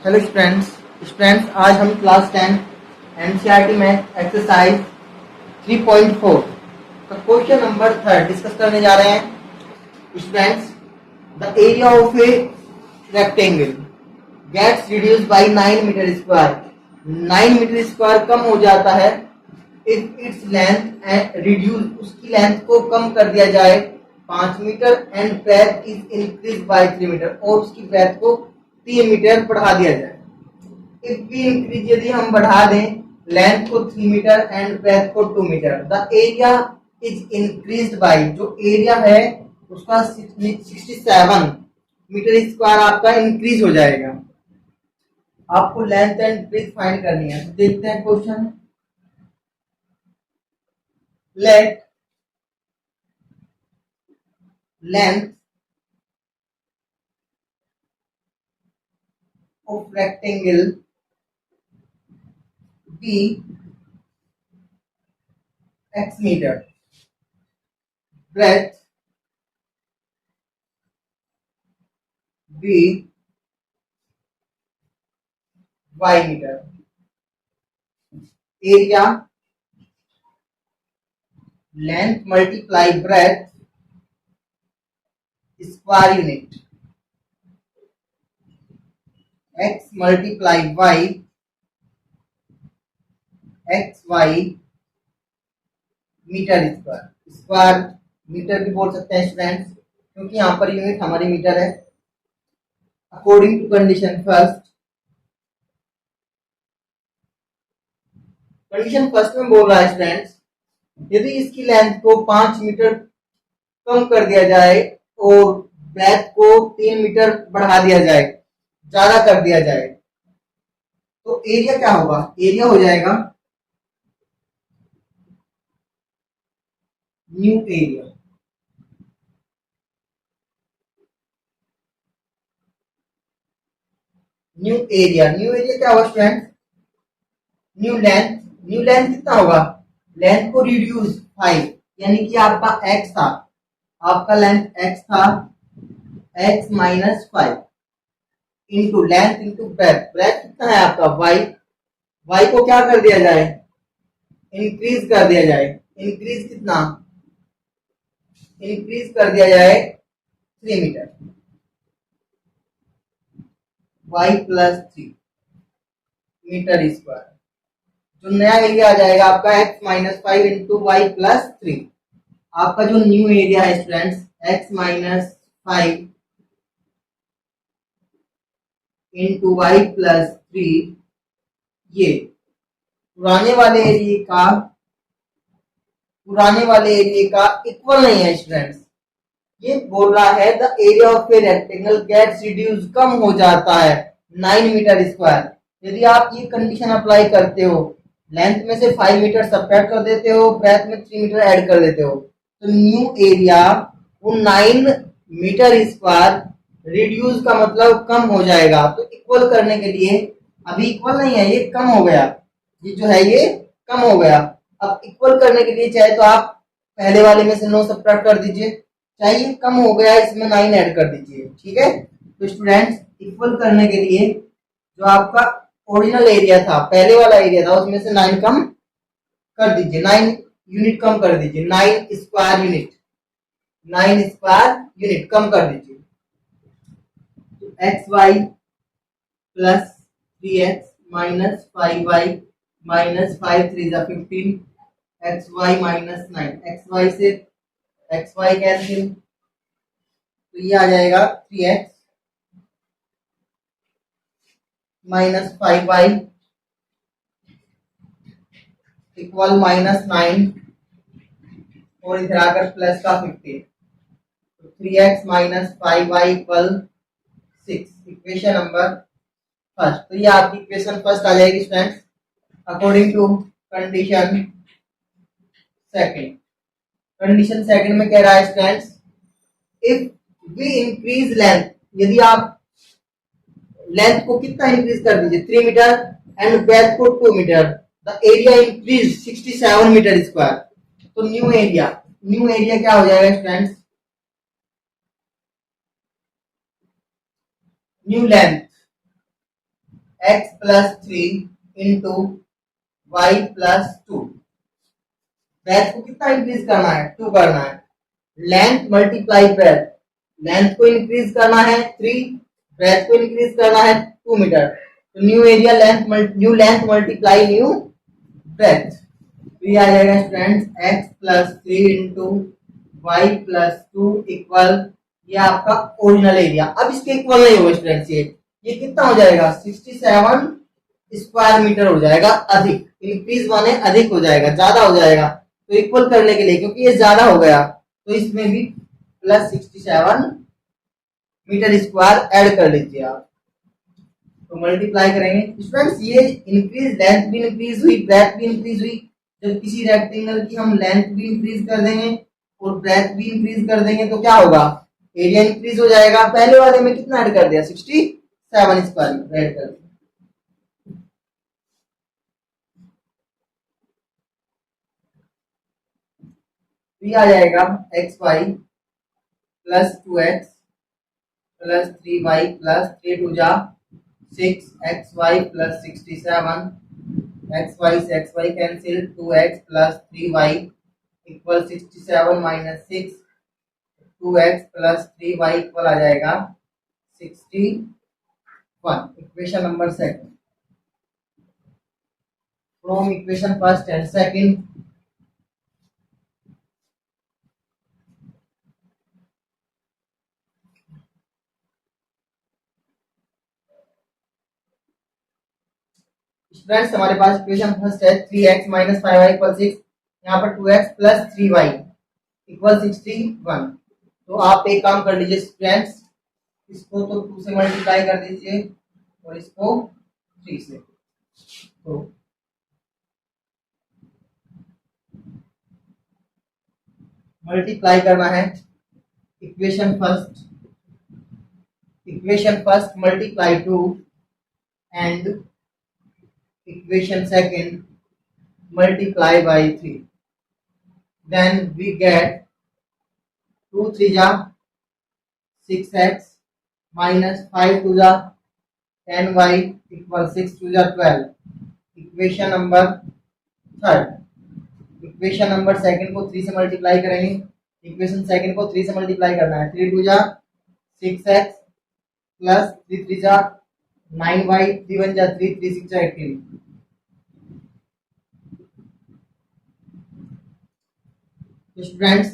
Hello students आज हम class 10 NCERT math exercise 3.4 का क्वेश्चन नंबर 3 डिस्कस करने जा रहे हैं। Students, the area of a rectangle gets reduced by 9 metre square. 9 metre square कम हो जाता है इफ इट्स लेंथ रिड्यूस, उसकी लेंथ को कम कर दिया जाए 5 metre and breadth is increase by 3 metre, और उसकी ब्रेथ को 3 मीटर बढ़ा दिया जाए। इफ वी इंक्रीज, यदि हम बढ़ा दें लेंथ को 3 मीटर एंड ब्रेथ को 2 metre, the area is increased by, जो एरिया है उसका 67 मीटर स्क्वायर आपका इंक्रीज हो जाएगा। आपको लेंथ एंड ब्रेथ फाइंड करनी है। तो देखते हैं question. Late length of rectangle be x meter, breadth be y meter, area length multiply breadth square unit, x multiply y xy metre square. Square metre भी बोल सकते हैं स्टूडेंट्स, क्योंकि यहाँ पर यूनिट हमारी मीटर है। अकॉर्डिंग टू कंडीशन फर्स्ट में बोल रहा है स्टूडेंट्स, यदि इसकी लेंथ को 5 मीटर कम कर दिया जाए और ब्रेथ को 3 मीटर बढ़ा दिया जाए, ज्यादा कर दिया जाए, तो एरिया क्या होगा? एरिया हो जाएगा न्यू एरिया। न्यू एरिया क्या होगा स्टूडेंट? न्यू लेंथ कितना होगा? लेंथ को रिड्यूस 5, यानी कि आपका x था, आपका लेंथ x था, x minus 5 into length into breadth. Breadth कितना है आपका y को क्या कर दिया जाए? इंक्रीज कर दिया जाए। इंक्रीज कितना? इंक्रीज कर दिया जाए 3 metre, y plus 3 metre square. जो नया एरिया आ जाएगा आपका x minus 5 into Y plus 3। आपका जो न्यू एरिया है students x minus 5 into Y plus 3, ये पुराने वाले एरिया का इक्वल नहीं है स्टूडेंट्स। ये बोल रहा है the area of a rectangle gets reduce, कम हो जाता है 9 मीटर स्क्वायर। यदि आप ये कंडीशन अप्लाई करते हो, लेंथ में से 5 मीटर सबट्रैक्ट कर देते हो, ब्रेथ में 3 मीटर ऐड कर देते हो, तो न्यू एरिया वो 9 मीटर स्क्वायर रिड्यूस का मतलब कम हो जाएगा। तो इक्वल करने के लिए, अभी इक्वल नहीं है, ये कम हो गया, ये जो है ये कम हो गया। अब इक्वल करने के लिए चाहे तो आप पहले वाले में से 9 सबट्रैक्ट कर दीजिए, चाहिए कम हो गया इसमें 9 ऐड कर दीजिए। ठीक है, तो स्टूडेंट्स इक्वल करने के लिए जो आपका ओरिजिनल एरिया था, पहले वाला एरिया था, उसमें से 9 कम कर दीजिए, 9 यूनिट कम कर दीजिए, 9 स्क्वायर यूनिट कम कर दीजिए। तो X Y plus 3x minus 5y minus 5 3 जा 15, X Y minus 9, X Y से एक्स वाई कैंसिल, तो ये आ जाएगा 3x minus 5y equal minus 9, और इधर आकर प्लस का 15, तो 3x minus 5y equal 6। Equation number first, तो ये आपकी इक्वेशन फर्स्ट आ जाएगी students. According to condition second में कह रहा है students, if we increase length, यदि आप लेंथ को कितना इंक्रीज कर दीजिए 3 मीटर एंड ब्रेथ को 2 metre, the area increase 67 metre square. तो न्यू एरिया क्या हो जाएगा students? New length x plus 3 into Y plus 2। Breadth को कितना इंक्रीज करना है? 2 करना है। लेंथ मल्टीप्लाई ब्रेथ, लेंथ को इंक्रीज करना है 3, ब्रेथ को इंक्रीज करना है 2 मीटर। तो new area length new length multiply new breadth. तो ये आ जाएगा students x plus 3 into Y plus 2 equal, ये आपका ओरिजिनल एरिया। अब इसके इक्वल नहीं होगा स्टूडेंट्स, ये कितना हो जाएगा? 67 स्क्वायर मीटर हो जाएगा अधिक। इंक्रीज माने अधिक हो जाएगा, ज्यादा हो जाएगा। तो इक्वल करने के लिए, क्योंकि ये ज्यादा हो गया, तो इसमें भी प्लस 67 मीटर स्क्वायर ऐड कर लीजिए आप। तो मल्टीप्लाई करेंगे स्टूडेंट्स, ये इंक्रीज लेंथ भी इंक्रीज हुई, ब्रेथ भी इंक्रीज हुई। जब किसी रेक्टेंगल की हम लेंथ भी इंक्रीज कर देंगे और ब्रेथ भी इंक्रीज कर देंगे तो क्या होगा? एरिया इंक्रीज हो जाएगा। पहले वाले में कितना ऐड कर दिया? 67 स्क्वायर ऐड कर दिया। तो ये आ जाएगा x Y plus 2x plus 3y plus 3 टू जा 6xy plus 67, x Y cancel, 2x plus 3y equal 67 minus 6, 2x plus 3y equal आ जाएगा 61। Equation number second from equation first and second. Students हमारे पास इक्वेशन फर्स्ट है 3x minus 5y equal 6, यहाँ पर 2x plus 3y equal 61। तो आप एक काम कर लीजिए स्टूडेंट्स, इसको तो 2 से मल्टीप्लाई कर दीजिए और इसको 3 से। तो मल्टीप्लाई करना है equation first multiply 2 and equation second multiply by 3, then we get 2 3 जा 6x minus 5 2 जा 10y equal 6 2 जा 12। Equation number third, equation number second को 3 से मल्टीप्लाई करेंगे। इक्वेशन सेकंड को 3 से मल्टीप्लाई करना है। 3 2 जा 6x प्लस 3 3 जा 9y, 3 1 जा 3 3 6 जा 18। स्टूडेंट्स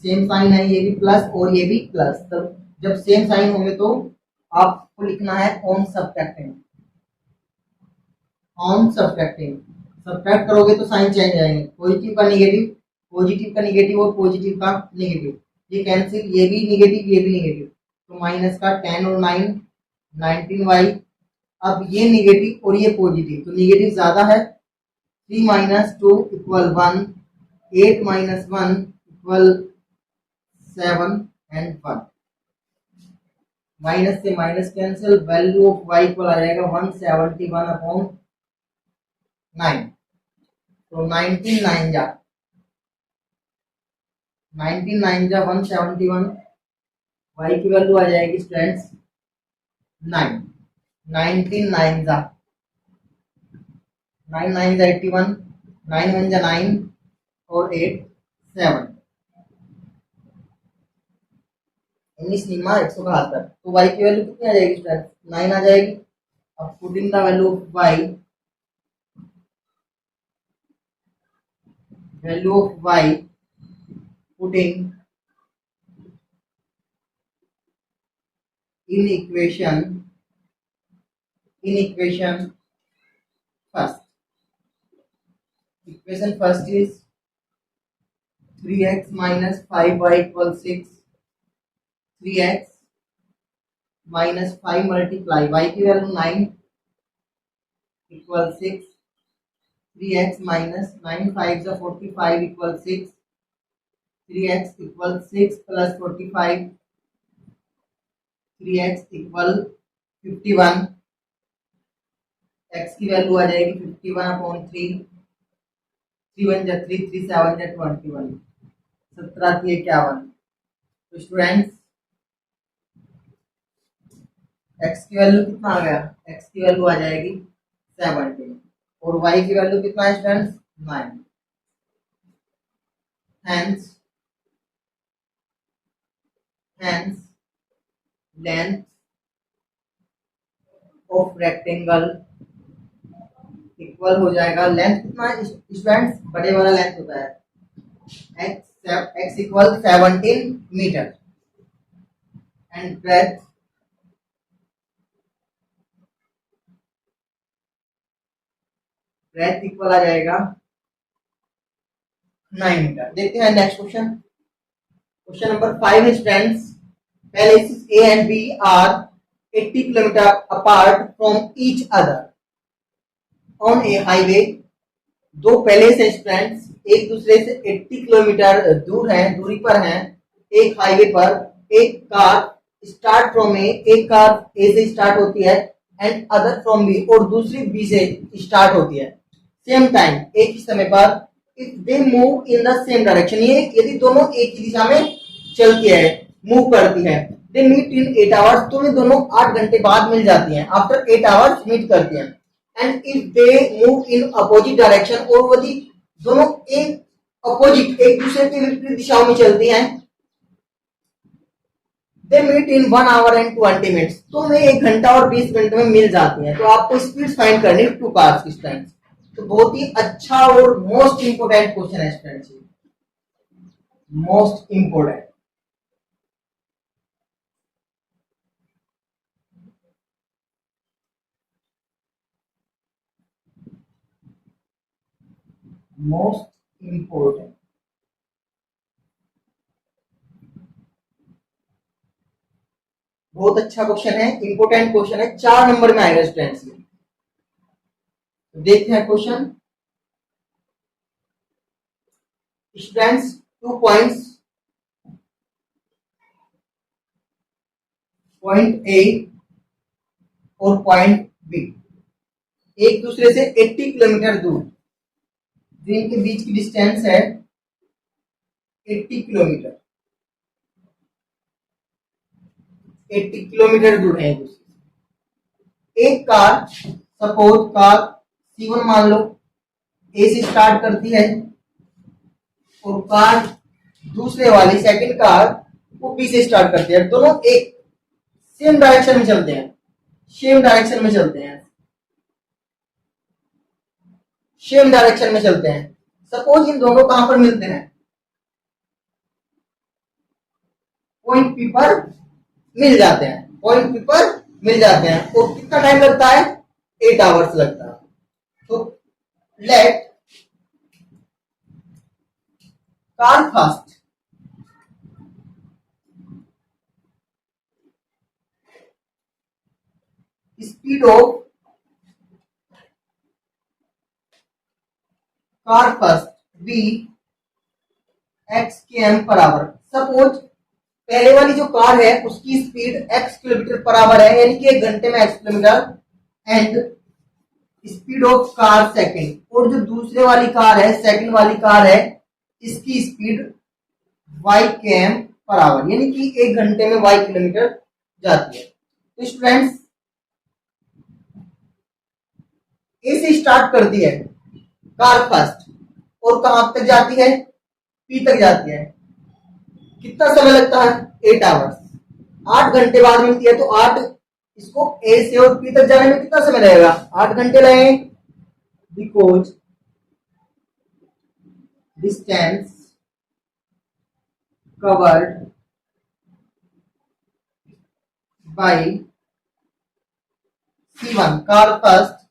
सेम साइन है, ये भी प्लस और ये भी प्लस। तब जब सेम साइन होंगे तो आपको लिखना है on subtracting. On subtracting, subtract करोगे तो साइन चेंज आएंगे, पॉजिटिव का निगेटिव, पॉजिटिव का निगेटिव और पॉजिटिव का निगेटिव, ये कैंसिल, ये भी निगेटिव ये भी निगेटिव। तो माइनस का 10 और 9 19y। अब ये निगेटिव और ये पॉजिटिव, तो निगेटिव ज्यादा है। 3 minus 2 equal 1, 8 minus 1 equal 7 and 1। Minus से minus cancel, value of y equal आ जाएगा 171 अपॉन 9। तो 19 9 जा 171, y की वैल्यू आ जाएगी स्टूडेंट्स 9। 19 9 जा 9 9 जा 81, 9 1 जा 9 और 8 7। 19 निमा 172। तो y की वैल्यू कितनी आ जाएगी स्टूडेंट्स? 9 आ जाएगी। अब putting the value of y, value of y putting in equation first. Equation first is 3x minus 5y equals 6, 3x minus 5 multiply y की value 9 equals 6, 3x minus 9 5 is 45 equals 6, 3x equals 6 plus 45, 3x equal 51। x की value आ जाएगी 51 upon 3, 3 1 जा 3 3 7 जा 21, 17 3 51। तो students x की value कितना आ गया, x की वैल्यू आ जाएगी 17 और वाई की वैल्यू कितना है students 9। Hence hence length of rectangle equal हो जाएगा, लेंथ कितना है स्टूडेंट्स, बड़े वाला लेंथ होता है x equal 17 metre and breadth equal आ जाएगा 9 मीटर। देखते हैं नेक्स्ट क्वेश्चन, क्वेश्चन नंबर 5 है students, places A and B are 80 kilometre apart from each other on A highway. दो पैलेस है स्टूडेंट्स, एक दूसरे से 80 किलोमीटर दूर है, दूरी पर हैं एक हाईवे पर। एक कार स्टार्ट फ्रॉम ए, एक कार ए से स्टार्ट होती है एंड अदर फ्रॉम बी, और दूसरी बी से स्टार्ट होती है सेम टाइम, एक ही समय पर। If they move in the same direction, ये यदि दोनों एक ही दिशा में चलती है, मूव करती है, दे मीट इन 8 आवर्स, तो वे दोनों 8 घंटे बाद मिल जाती हैं, आफ्टर 8 आवर्स मीट करती हैं। And if they move in opposite direction, और यदि दोनों एक अपोजिट, एक दूसरे के विपरीत दिशाओं में चलती हैं, they meet in 1 hour and 20 minutes, तो वे 1 घंटा और 20 मिनट में मिल जाती हैं। तो आपको स्पीड फाइंड करनी है टू कार्स की टाइम। तो बहुत ही अच्छा और मोस्ट इंपोर्टेंट क्वेश्चन है students, most important. Most important, बहुत अच्छा क्वेश्चन है, इंपोर्टेंट क्वेश्चन है, 4 नंबर में आएगा स्टूडेंट्स। देखते हैं question students, 2 points, point A और पॉइंट बी एक दूसरे से 80 किलोमीटर दूर, जिनके बीच की डिस्टेंस है 80 किलोमीटर, 80 किलोमीटर दूर है एक दूसरे से। एक कार, सपोज कार C1 मान लो, ए से स्टार्ट करती है, और कार दूसरे वाली सेकंड कार वो बी से स्टार्ट करती है, दोनों एक सेम डायरेक्शन में चलते हैं, सेम डायरेक्शन में चलते हैं, सेम डायरेक्शन में चलते हैं। सपोज इन दोनों कहां पर मिलते हैं, पॉइंट पी पर मिल जाते हैं, पॉइंट पी पर मिल जाते हैं, और कितना टाइम लगता है 8 आवर्स लगता है। तो let car first speed of car first be X K M per hour. Suppose पहले वाली जो कार है उसकी speed x kilometre per hour है, यानी कि 1 घंटे में x kilometre, and speed of car second, और जो दूसरे वाली कार है, सेकंड वाली कार है, इसकी स्पीड y के एम पर आवर, यानी कि 1 घंटे में y किलोमीटर जाती है। तो स्टूडेंट्स ए से स्टार्ट करती है कार फर्स्ट, और कहां तक जाती है, पी तक जाती है, कितना समय लगता है 8 आवर्स, 8 घंटे बाद मिलती है। तो 8, इसको ए से और पी तक जाने में कितना समय लगेगा, 8 घंटे लगेंगे, because distance covered by C1 car first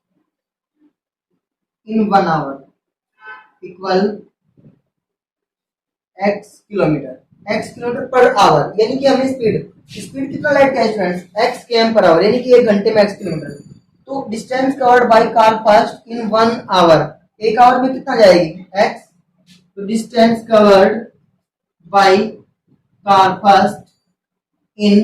in 1 hour equal x kilometre per hour, यानी कि हमें स्पीड कितना लाइट का है students, x K M per hour, यानी कि 1 घंटे में x किलोमीटर। तो distance covered by car first in 1 hour, 1 hour में कितना जाएगी x, तो distance covered by car first in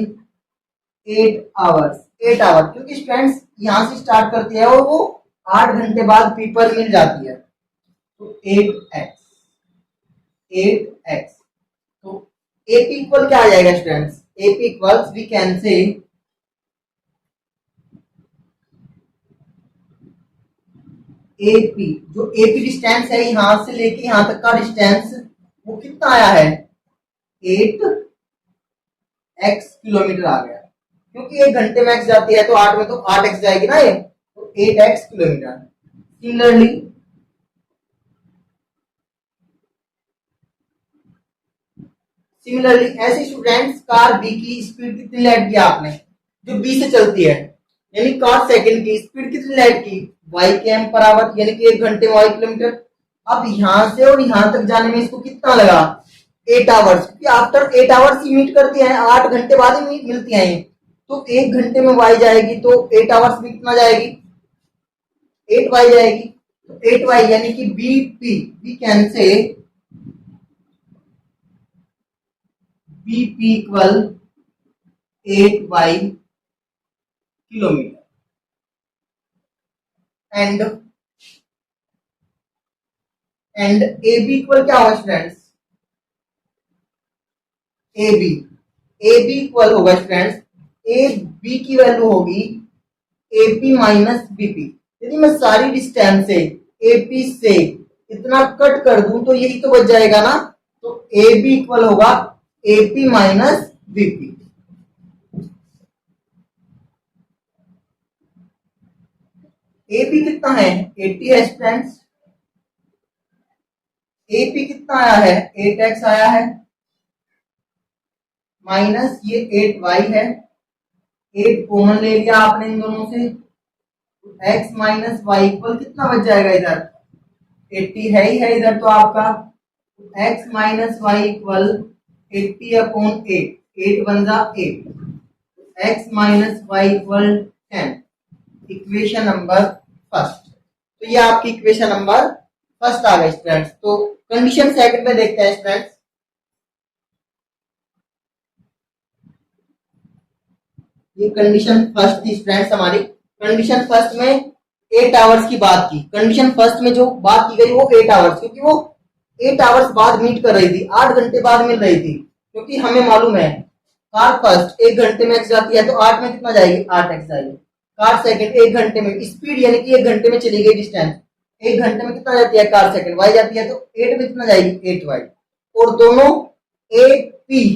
8 hours, 8 hour, क्योंकि स्टूडेंट्स यहां से स्टार्ट करती है और वो 8 घंटे बाद पी पर मिल जाती है। तो 8x, तो AP इक्वल क्या आ जाएगा students, AP equals we can से एपी, जो एपी डिस्टेंस है यहां से लेके यहां तक का डिस्टेंस वो कितना आया है, 8x किलोमीटर आ गया, क्योंकि 1 घंटे में x जाती है तो 8 में तो 8x जाएगी ना, ये तो 8x किलोमीटर। सिमिलरली ऐसे स्टूडेंट्स कार बी की स्पीड कितनी लेट की आपने, जो बी से चलती है, यानी कार सेकंड की स्पीड कितनी लेट की, y km पर आवर, यानी कि 1 घंटे में y किलोमीटर। अब यहां से और यहां तक जाने में इसको कितना लगा, 8 आवर्स, क्योंकि आफ्टर 8 आवर्स ही मीट करती है, 8 घंटे बाद ही मिलती है ये, तो 1 घंटे में y जाएगी तो 8 आवर्स में कितना जाएगी, 8y जाएगी। तो 8y यानी कि BP, we can say BP equal 8y kilometre. And AB equal क्या होगा स्टूडेंट्स, AB इक्वल होगा स्टूडेंट्स, AB की वैल्यू होगी AP माइनस BP। यदि मैं सारी डिस्टेंस से AP से इतना कट कर दूं तो यही तो बच जाएगा ना, तो AB इक्वल होगा AP माइनस BP। AP कितना है, 80 है स्टूडेंट्स, AP कितना आया है, 8x आया है, माइनस ये 8y है, 8 कॉमन ले लिया आपने इन दोनों से, x माइनस वाई इक्वल कितना बच जाएगा, इधर 80 है ही है इधर तो आपका, x माइनस वाई इक्वल 80/8, 8 बन जा 8, x minus Y equal 10, equation number first. तो ये आपकी इक्वेशन नंबर फर्स्ट आ गई स्टूडेंट्स। तो कंडीशन सेकंड में देखते हैं स्टूडेंट्स, ये कंडीशन फर्स्ट थी स्टूडेंट्स हमारी। कंडीशन फर्स्ट में 8 आवर्स की बात की, कंडीशन फर्स्ट में जो बात की गई वो 8 आवर्स, क्योंकि वो 8 आवर्स बाद मीट कर रही थी, 8 घंटे बाद मिल रही थी, क्योंकि हमें मालूम है कार फर्स्ट 1 घंटे में x जाती है तो 8 में कितना जाएगी, 8x जाएगी। कार सेकंड 1 घंटे में, स्पीड यानी कि 1 घंटे में चली गई डिस्टेंस, 1 घंटे में कितना जाती है कार सेकंड, y जाती है तो 8 में कितना जाएगी, 8y। और दोनों AP,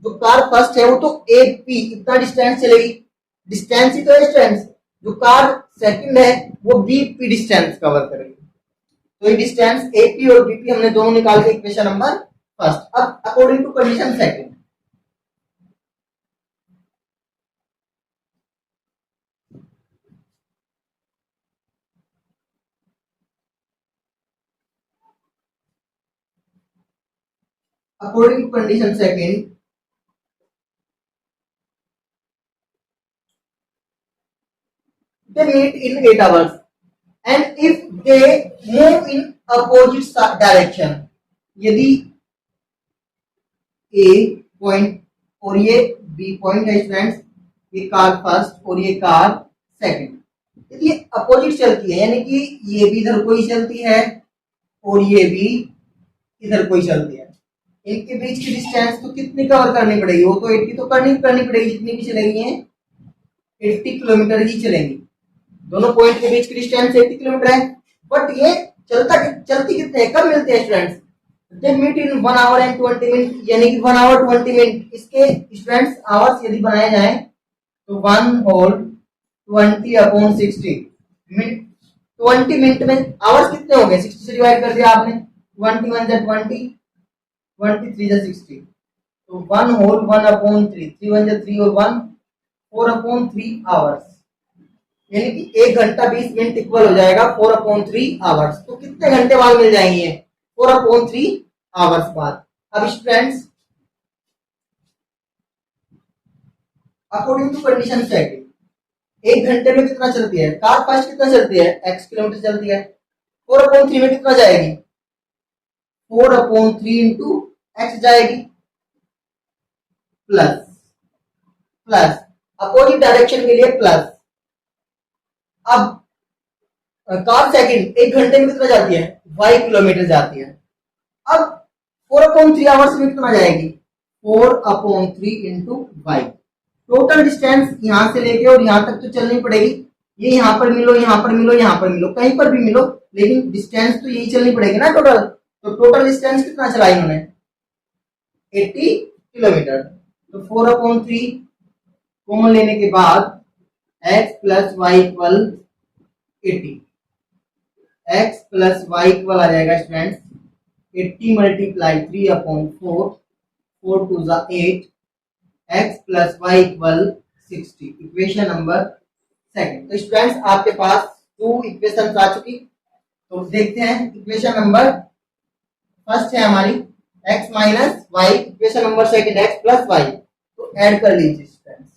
जो कार फर्स्ट है वो तो AP इतना डिस्टेंस चलेगी, डिस्टेंस ही तो है स्टूडेंट्स, जो कार सेकंड है वो BP डिस्टेंस कवर करेगी। तो ये डिस्टेंस AP और BP हमने दोनों निकाल के इक्वेशन नंबर फर्स्ट। अब according to condition second, according to condition second, they meet in 8 hours and if they move in opposite direction, यदि A पॉइंट और ये B पॉइंट है स्टूडेंट्स, ये कार फर्स्ट और ये कार सेकंड, यदि ये अपोजिट चलती है, यानी कि ये भी इधर कोई चलती है और ये भी इधर कोई चलती है, इनके बीच की डिस्टेंस तो कितनी कवर करनी पड़ेगी, वो तो 80 तो करनी पड़ेगी, जितनी भी चलेगी है 80 किलोमीटर ही चलेंगी। दोनों पॉइंट के बीच की डिस्टेंस 80 किलोमीटर है, बट ये चलती कितने, कब मिलते हैं students, they meet in 1 hour and 20 minute, यानी कि 1 आवर 20 मिनट। इसके स्टूडेंट्स आवर्स यदि बनाए जाए तो 1 होल 20/60 मिनट, 20 मिनट में आवर्स कितने हो गए, 60 से डिवाइड कर दिया आपने, 21 जा 20, 23 जा 60, तो 1 होल 1/3, 3 1 जा 3 और 1 4/3 आवर्स, यानी कि 1 घंटा 20 मिनट इक्वल हो जाएगा 4/3 आवर्स। तो कितने घंटे बाद मिल जाएंगे, 4/3 आवर्स बाद। अब students according to condition second, 1 घंटे में कितना चलती है कार फर्स्ट, कितना चलती है x किलोमीटर चलती है, 4/3 में कितना जाएगी, 4/3 इंटू x जाएगी, प्लस अपोजिट डायरेक्शन के लिए प्लस। अब कार सेकंड 1 घंटे में कितना जाती है, y किलोमीटर जाती है, अब 4/3 आवर्स में कितना जाएगी, 4/3 इंटू वाई। टोटल डिस्टेंस यहां से लेके और यहां तक तो चलनी पड़ेगी, ये यहाँ पर मिलो, यहाँ पर मिलो, यहाँ पर मिलो, कहीं पर भी मिलो, लेकिन डिस्टेंस तो यही चलनी पड़ेगी ना टोटल। तो टोटल डिस्टेंस कितना चला इन्होंने? 80 किलोमीटर। तो 4/3 कॉमन लेने के बाद x plus y equal 80, x plus y equal आ जाएगा students 80 multiply 3/4, 4 2 8, x plus y equal 60। Equation number second. तो स्टूडेंट्स आपके पास 2 इक्वेशन आ चुकी। तो देखते हैं इक्वेशन नंबर फर्स्ट है हमारी x minus Y, equation number second x plus Y. तो ऐड कर लीजिए students.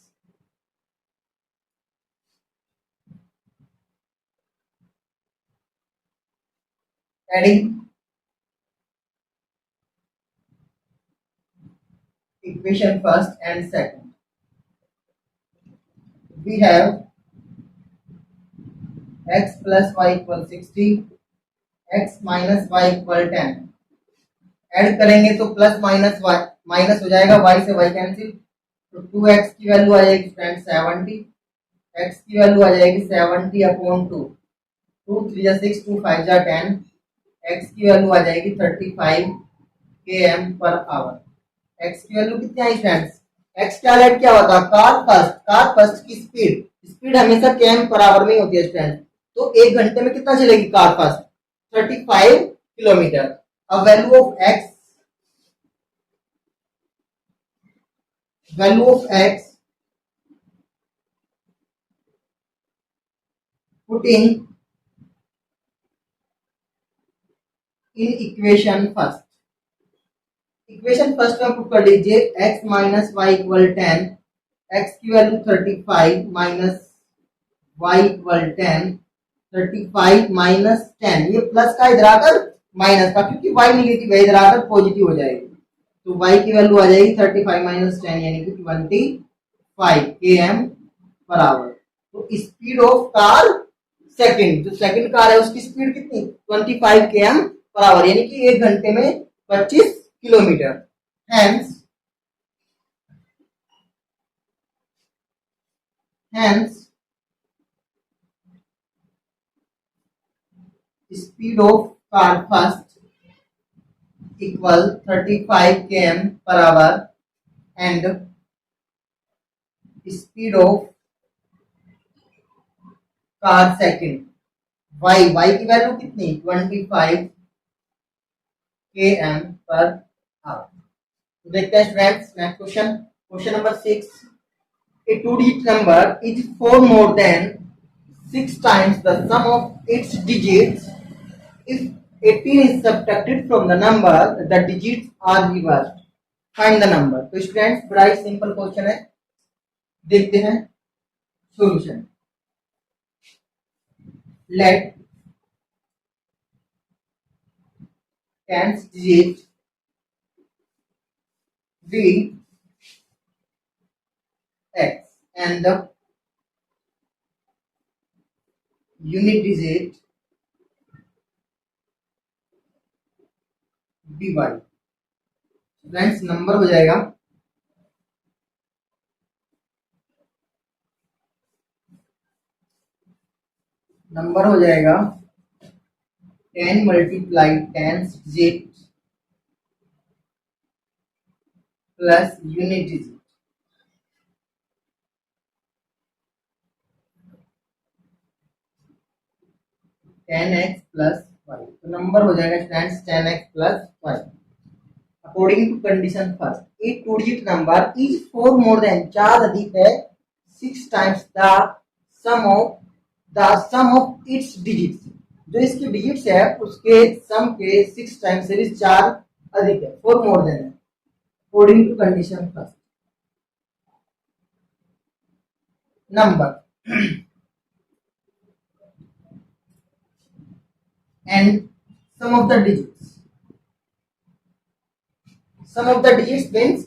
Adding equation first and second, we have x plus y equal 60, x minus y equal 10। Add करेंगे तो प्लस माइनस वाई माइनस हो जाएगा, y से y cancel. तो 2x की वैल्यू आ जाएगी फ्रेंड 70, x की वैल्यू आ जाएगी 70/2, 2 3 6, 2 5 10, x की वैल्यू आ जाएगी 35 km/h। x की वैल्यू कितनी आई फ्रेंड्स? x क्या लेट क्या होता है? कार फर्स्ट की स्पीड, स्पीड हमेशा km/h में होती है फ्रेंड्स। तो 1 घंटे में कितना चलेगी कार फर्स्ट? 35 किलोमीटर। अब value of x putting in equation first, equation first में पुट कर लीजिए x minus Y equal 10, x की value 35 minus Y equal 10, 35 minus 10, ये प्लस का इधर आकर माइनस का, क्योंकि y निगेटिव है, इधर आकर पॉजिटिव हो जाएगी। तो y की वैल्यू आ जाएगी 35 माइनस 10 यानी कि 25 km/h। तो स्पीड ऑफ कार सेकंड, जो सेकंड कार है उसकी स्पीड कितनी? 25 km/h यानी कि 1 घंटे में 25 kilometre. Hence speed of car first equal 35 km/h and speed of car second y की वैल्यू कितनी? 25 km/h। देखते हैं students next question, question number 6। A two-digit number is 4 more than 6 times the sum of its digits. If 18 is subtracted from the number, the digits are reversed. Find the number। तो students बड़ा ही simple question है, देखते हैं solution. Let tens digit be x and the unit digit be y। Friends number हो जाएगा number हो जाएगा 10 multiply tens digit plus unit digit, 10x plus Y. तो नंबर हो जाएगा students 10x plus Y. According to condition first, a two digit number is 4 more than, 4 अधिक है 6 times the sum of its digits, जो इसकी digits है उसके सम के 6 टाइम्स से 4 अधिक है, 4 मोर देन है according to condition first. Number and sum of the digits, sum of the digits means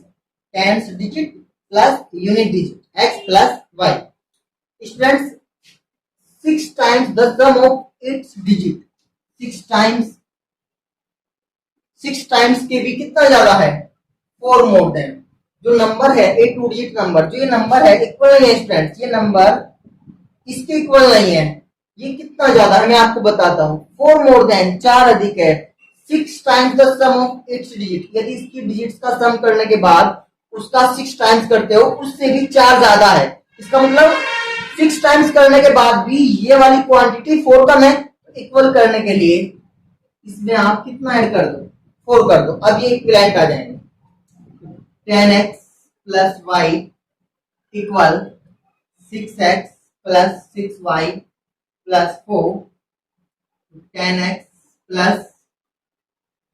tens digit plus unit digit x plus y। Students 6 times the sum of its digit, 6 times के भी कितना ज्यादा है? 4 more then. जो number है ए two digit number, जो ये number है इक्वल है स्टूडेंट्स, ये नंबर इसके इक्वल नहीं है। ये कितना ज्यादा है मैं आपको बताता हूं। 4 मोर देन, 4 अधिक है 6 times the sum of its digit. यदि इसकी डिजिट्स का सम करने के बाद उसका 6 टाइम्स करते हो, उससे भी 4 ज्यादा है। इसका मतलब 6 टाइम्स करने के बाद भी ये वाली क्वांटिटी 4 कम है। इक्वल करने के लिए इसमें आप कितना ऐड कर दो, 4 कर दो। अब ये इक्विवेलेंट आ जाएंगे। 10x plus y equal 6x plus 6y plus 4, 10x plus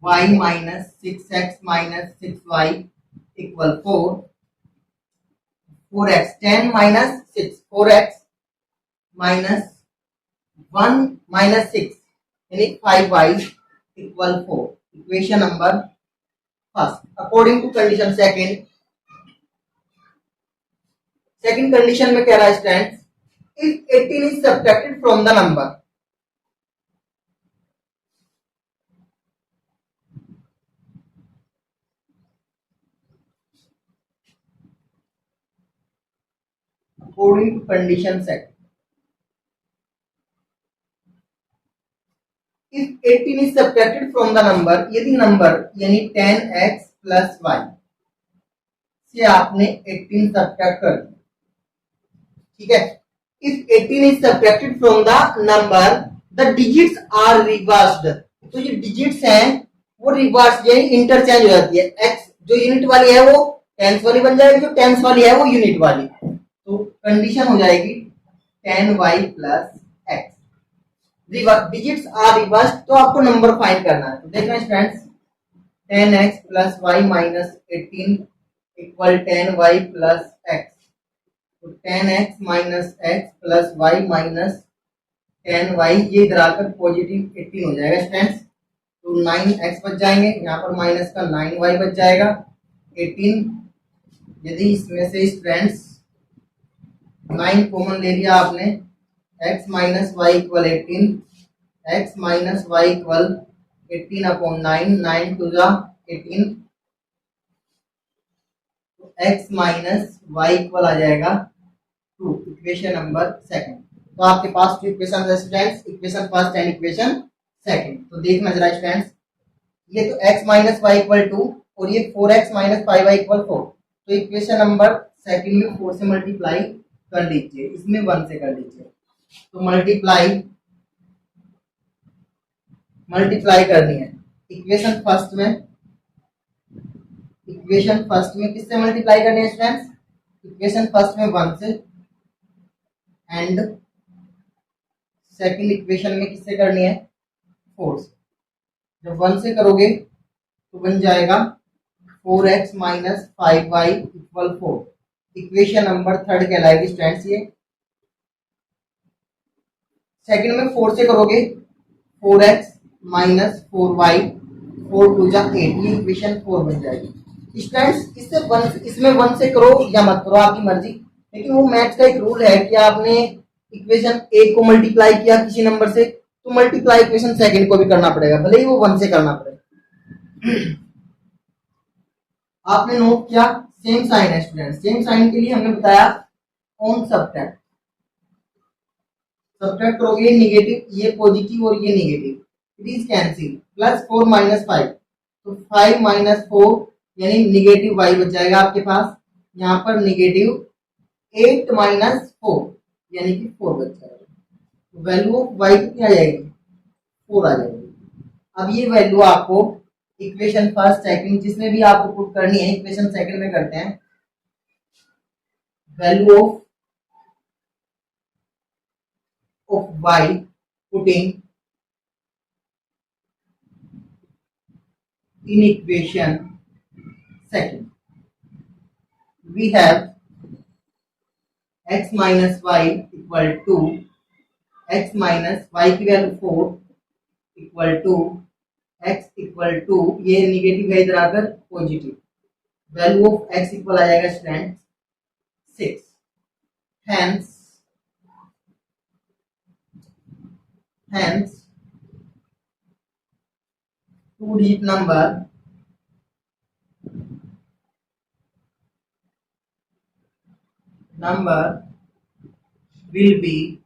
y minus 6x minus 6y equal 4, 4x 10 minus 6, 4x minus 1 minus 6 यानी 5y equal 4। Equation number first. According to condition second, second condition में कह रहा है students, if 18 is subtracted from the number, according to condition second, if 18 is subtracted from the number, यदि number यानी 10x plus y से आपने 18 subtract कर दिया, ठीक है। If 18 is subtracted from the number, the digits are reversed, तो ये डिजिट्स हैं वो रिवर्स यानी इंटरचेंज हो जाती है। x जो यूनिट वाली है वो टेंस वाली बन जाएगी, जो टेंस वाली है वो यूनिट वाली। तो कंडीशन हो जाएगी 10y plus x, digits are reverse. तो आपको नंबर फाइंड करना है। तो देखना students, 10x plus y minus 18 equal 10y plus x। तो 10x minus x plus y minus 10y, ये इधर आकर पॉजिटिव 18 हो जाएगा स्टूडेंट्स। तो 9x बच जाएंगे, यहाँ पर माइनस का 9y बच जाएगा 18। यदि इसमें से स्टूडेंट्स 9 कॉमन ले लिया आपने, x minus Y equal 18, x minus Y equal 18 upon 9, 9 टू जा 18, तो x माइनस वाई इक्वल आ जाएगा 2। Equation number second. तो आपके पास टू इक्वेशन है students, equation first and equation second. तो देखना जरा स्टूडेंट्स, ये तो x माइनस वाई इक्वल 2 और ये 4x माइनस 5y इक्वल 4। तो इक्वेशन नंबर सेकंड में 4 से मल्टीप्लाई कर लीजिए, इसमें 1 से कर लीजिए। तो मल्टीप्लाई करनी है। इक्वेशन फर्स्ट में किससे मल्टीप्लाई करनी है स्टूडेंट्स? इक्वेशन फर्स्ट में 1 से, एंड सेकंड इक्वेशन में किससे करनी है? 4 से। जब 1 से करोगे तो बन जाएगा 4x minus 5y equal 4। Equation number third कहलाएगी स्टूडेंट्स ये। सेकंड में 4 से करोगे 4x माइनस 4y, 4 टू जा 8, ये इक्वेशन 4 बन जाएगी स्टूडेंट्स। इसमें 1 से करो या मत करो आपकी मर्जी, लेकिन वो मैथ्स का एक रूल है कि आपने इक्वेशन एक को मल्टीप्लाई किया किसी नंबर से, तो मल्टीप्लाई इक्वेशन सेकंड को भी करना पड़ेगा, भले ही वो 1 से करना पड़ेगा। आपने नोट किया सेम साइन है स्टूडेंट। सेम साइन के लिए हमने बताया ऑन सब्ट्रैक्ट। सब्ट्रैक्ट करोगे निगेटिव, ये पॉजिटिव और ये negative, it is cancel. Plus 4 minus 5, तो 5 माइनस 4 यानी निगेटिव y बच जाएगा आपके पास। यहाँ पर निगेटिव 8 माइनस 4 यानी कि 4 बच जाएगा। वैल्यू ऑफ y कितनी आ जाएगी? 4 आ जाएगी। अब ये वैल्यू आपको इक्वेशन फर्स्ट सेकंड जिसमें भी आपको पुट करनी है, इक्वेशन सेकंड में करते हैं। Value of y putting in equation second, we have x minus Y equal to x minus y की value 4 equal to x equal to, ये निगेटिव है इधर आकर positive. Value of x equal आ जाएगा student 6। hence 2 digit number will be,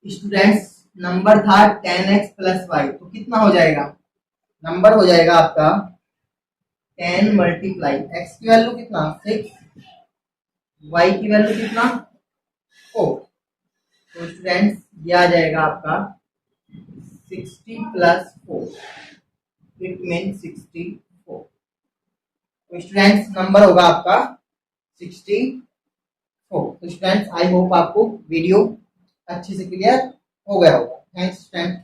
students number था 10x plus Y, तो कितना हो जाएगा, नंबर हो जाएगा आपका 10 मल्टीप्लाई x की वैल्यू कितना 6, y की वैल्यू कितना 4। तो स्टूडेंट्स ये आ जाएगा आपका 60 प्लस 4, इट मीन 64। तो स्टूडेंट्स नंबर होगा आपका 64। तो स्टूडेंट्स आई होप आपको वीडियो अच्छे से क्लियर हो गया होगा। Thanks student.